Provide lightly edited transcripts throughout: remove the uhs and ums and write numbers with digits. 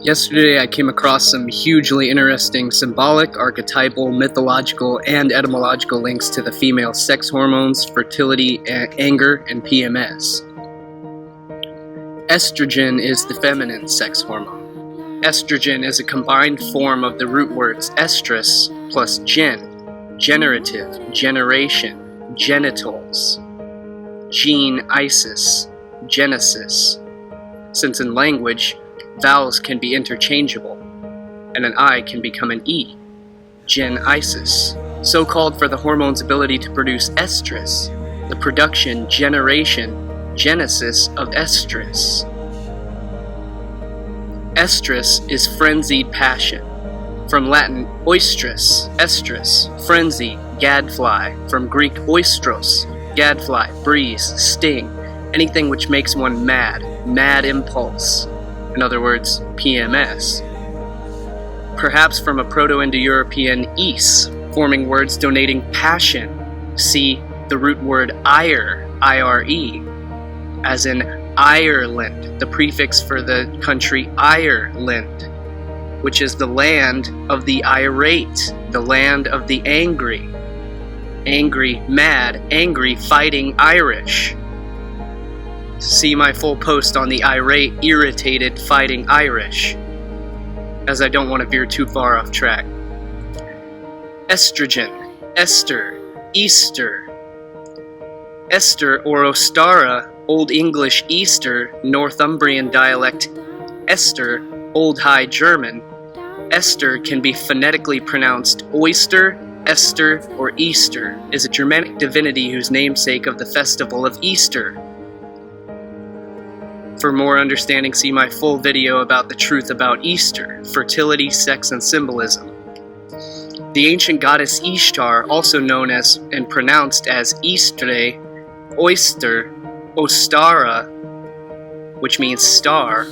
Yesterday I came across some hugely interesting symbolic, archetypal, mythological, and etymological links to the female sex hormones, fertility, anger, and PMS. Estrogen is the feminine sex hormone. Estrogen is a combined form of the root words estrus plus gen, generative, generation, genitals, gene, Isis, genesis. Since in language, vowels can be interchangeable, and an I can become an E, gen-Isis, so called for the hormone's ability to produce estrus, the production, generation, genesis of estrus. Estrus is frenzied passion. From Latin oestrus, estrus, frenzy, gadfly. From Greek oistros, gadfly, breeze, sting, anything which makes one mad, mad impulse. In other words, PMS. Perhaps from a Proto-Indo-European ease, forming words denoting passion. See the root word ire, I-R-E, as in Ireland, the prefix for the country Ireland, which is the land of the irate, the land of the angry. Angry, mad, angry, fighting Irish. See my full post on the irate, irritated, fighting Irish, as I don't want to veer too far off track. Estrogen, Esther, Easter. Esther or Ostara, Old English Easter, Northumbrian dialect Esther, Old High German. Esther can be phonetically pronounced oyster, Esther, or Easter, is a Germanic divinity whose namesake of the festival of Easter. For more understanding, see my full video about the truth about Easter, fertility, sex, and symbolism. The ancient goddess Ishtar, also known as and pronounced as Istre, Oyster, Ostara, which means star,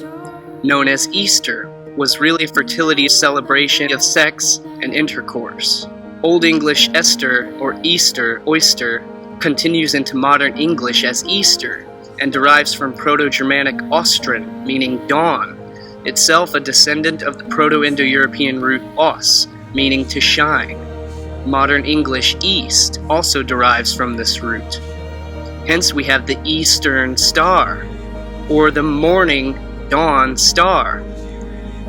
known as Easter, was really a fertility celebration of sex and intercourse. Old English Esther, or Easter, oyster, continues into modern English as Easter, and derives from Proto-Germanic Ostren, meaning dawn, itself a descendant of the Proto-Indo-European root os, meaning to shine. Modern English East also derives from this root. Hence we have the Eastern Star, or the morning dawn star,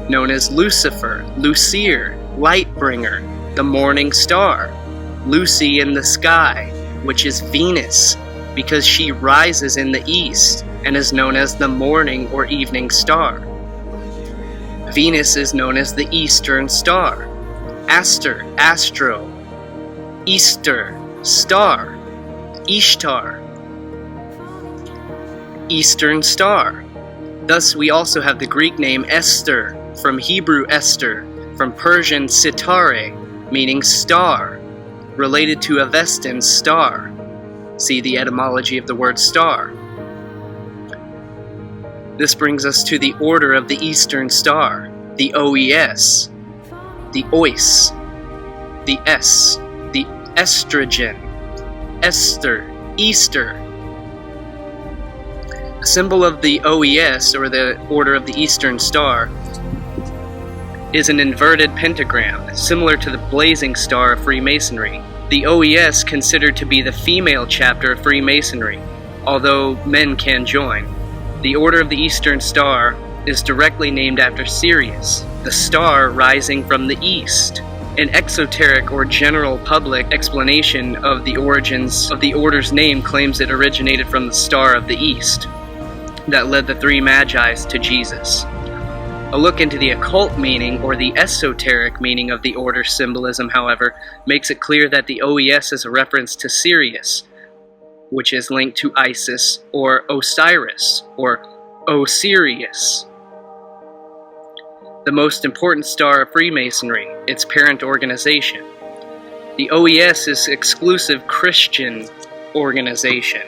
known as Lucifer, Lucere, Lightbringer, the morning star, Lucy in the sky, which is Venus, because she rises in the east and is known as the morning or evening star. Venus is known as the Eastern Star. Aster, Astro. Easter, Star. Ishtar, Eastern Star. Thus we also have the Greek name Esther, from Hebrew Esther, from Persian Sitare, meaning star, related to Avestan star. See the etymology of the word star. This brings us to the order of the Eastern Star, the OES, the OIS, the S, the estrogen, Esther, Easter. A symbol of the OES, or the order of the Eastern Star, is an inverted pentagram, similar to the blazing star of Freemasonry. The OES considered to be the female chapter of Freemasonry, although men can join. The Order of the Eastern Star is directly named after Sirius, the star rising from the east. An exoteric or general public explanation of the origins of the order's name claims it originated from the Star of the East that led the three Magi's to Jesus. A look into the occult meaning, or the esoteric meaning of the order's symbolism, however, makes it clear that the OES is a reference to Sirius, which is linked to Isis, or Osiris, or Osirius, the most important star of Freemasonry, its parent organization. The OES is exclusive Christian organization.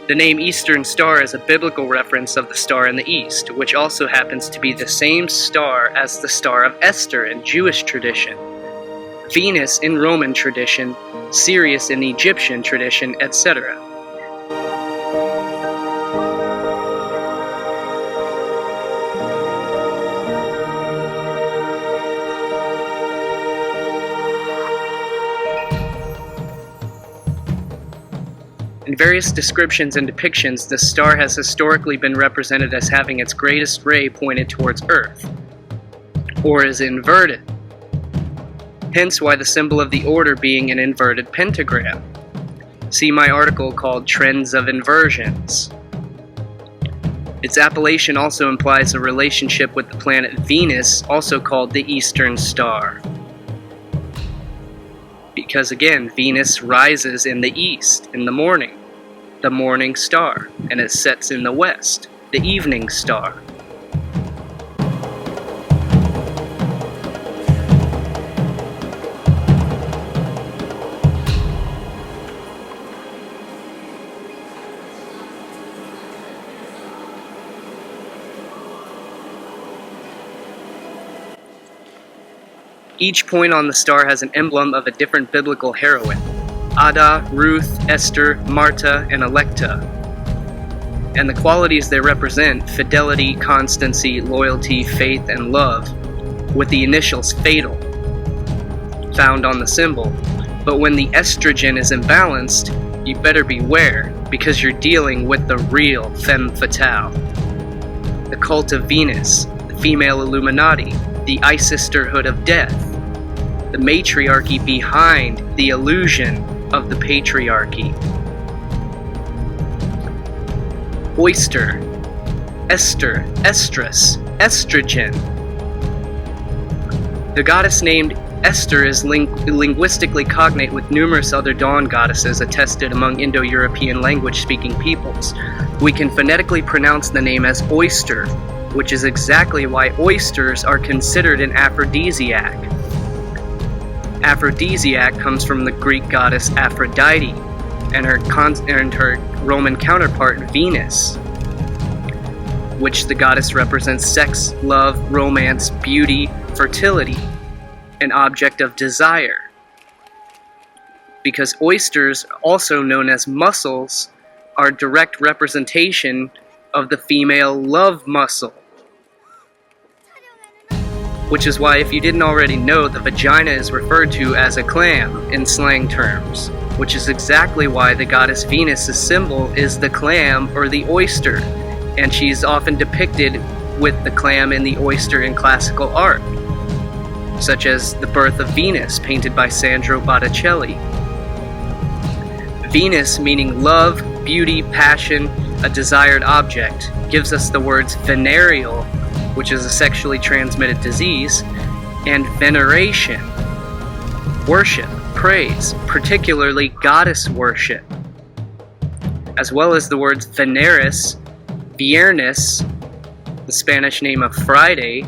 The name Eastern Star is a biblical reference of the star in the east, which also happens to be the same star as the Star of Esther in Jewish tradition, Venus in Roman tradition, Sirius in Egyptian tradition, etc. In various descriptions and depictions, the star has historically been represented as having its greatest ray pointed towards Earth, or is inverted. Hence why the symbol of the order being an inverted pentagram. See my article called Trends of Inversions. Its appellation also implies a relationship with the planet Venus, also called the Eastern Star. Because again, Venus rises in the east in the morning star, and it sets in the west, the evening star. Each point on the star has an emblem of a different biblical heroine: Ada, Ruth, Esther, Martha, and Electa. And the qualities they represent: fidelity, constancy, loyalty, faith, and love, with the initials fatal found on the symbol. But when the estrogen is imbalanced, you better beware, because you're dealing with the real femme fatale. The cult of Venus, the female Illuminati, the Sisterhood of Death, the matriarchy behind the illusion of the patriarchy. Oyster, Esther, estrus, estrogen. The goddess named Esther is linguistically cognate with numerous other dawn goddesses attested among Indo-European language-speaking peoples. We can phonetically pronounce the name as oyster, which is exactly why oysters are considered an aphrodisiac. Aphrodisiac comes from the Greek goddess Aphrodite and her Roman counterpart Venus, which the goddess represents sex, love, romance, beauty, fertility, an object of desire. Because oysters, also known as mussels, are direct representation of the female love muscle. Which is why, if you didn't already know, the vagina is referred to as a clam in slang terms, which is exactly why the goddess Venus's symbol is the clam or the oyster, and she's often depicted with the clam and the oyster in classical art, such as The Birth of Venus, painted by Sandro Botticelli. Venus, meaning love, beauty, passion, a desired object, gives us the words venereal, which is a sexually transmitted disease, and veneration, worship, praise, particularly goddess worship, as well as the words veneris, viernes, the Spanish name of Friday,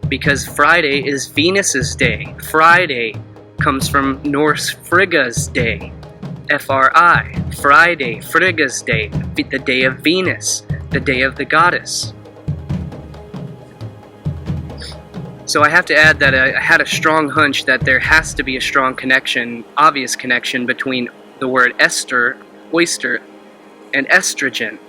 because Friday is Venus's day. Friday comes from Norse Frigga's day, F-R-I, Friday, Frigga's day, the day of Venus, the day of the goddess. So I have to add that I had a strong hunch that there has to be a strong connection, obvious connection, between the word Esther, oyster, and estrogen.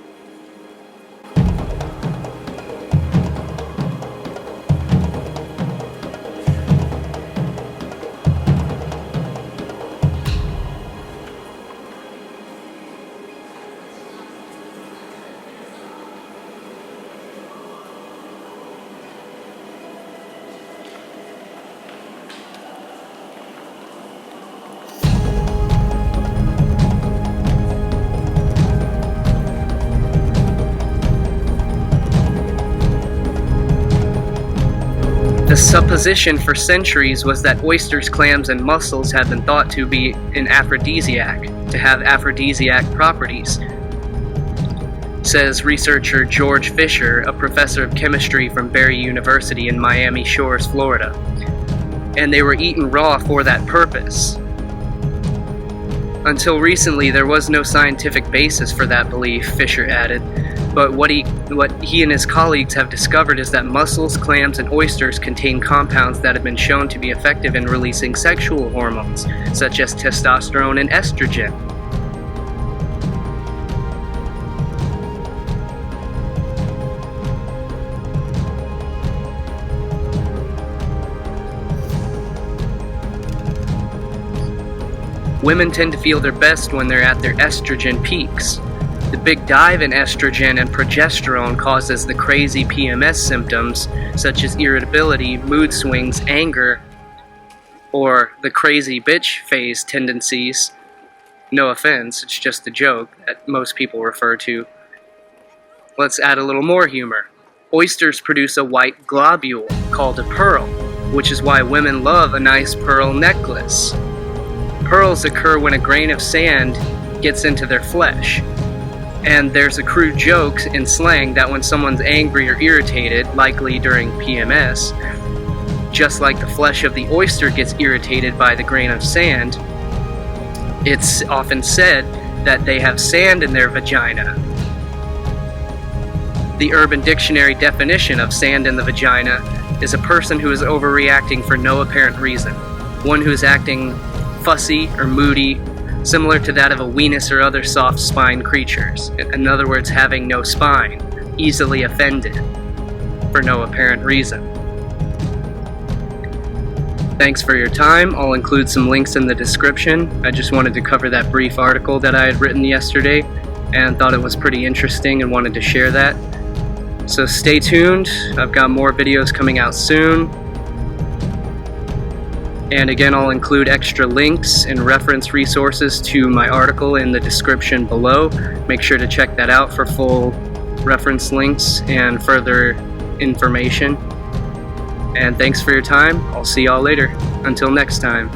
The supposition for centuries was that oysters, clams, and mussels had been thought to be an aphrodisiac, to have aphrodisiac properties, says researcher George Fisher, a professor of chemistry from Berry University in Miami Shores, Florida. And they were eaten raw for that purpose. Until recently, there was no scientific basis for that belief, Fisher added. But what he and his colleagues have discovered is that mussels, clams, and oysters contain compounds that have been shown to be effective in releasing sexual hormones, such as testosterone and estrogen. Women tend to feel their best when they're at their estrogen peaks. The big dive in estrogen and progesterone causes the crazy PMS symptoms such as irritability, mood swings, anger, or the crazy bitch phase tendencies. No offense, it's just a joke that most people refer to. Let's add a little more humor. Oysters produce a white globule called a pearl, which is why women love a nice pearl necklace. Pearls occur when a grain of sand gets into their flesh. And there's a crude joke in slang that when someone's angry or irritated, likely during PMS, just like the flesh of the oyster gets irritated by the grain of sand, it's often said that they have sand in their vagina. The Urban Dictionary definition of sand in the vagina is a person who is overreacting for no apparent reason, one who is acting fussy or moody, similar to that of a Venus or other soft-spined creatures. In other words, having no spine, easily offended for no apparent reason. Thanks for your time. I'll include some links in the description. I just wanted to cover that brief article that I had written yesterday and thought it was pretty interesting and wanted to share that. So stay tuned. I've got more videos coming out soon. And again, I'll include extra links and reference resources to my article in the description below. Make sure to check that out for full reference links and further information. And thanks for your time. I'll see y'all later. Until next time.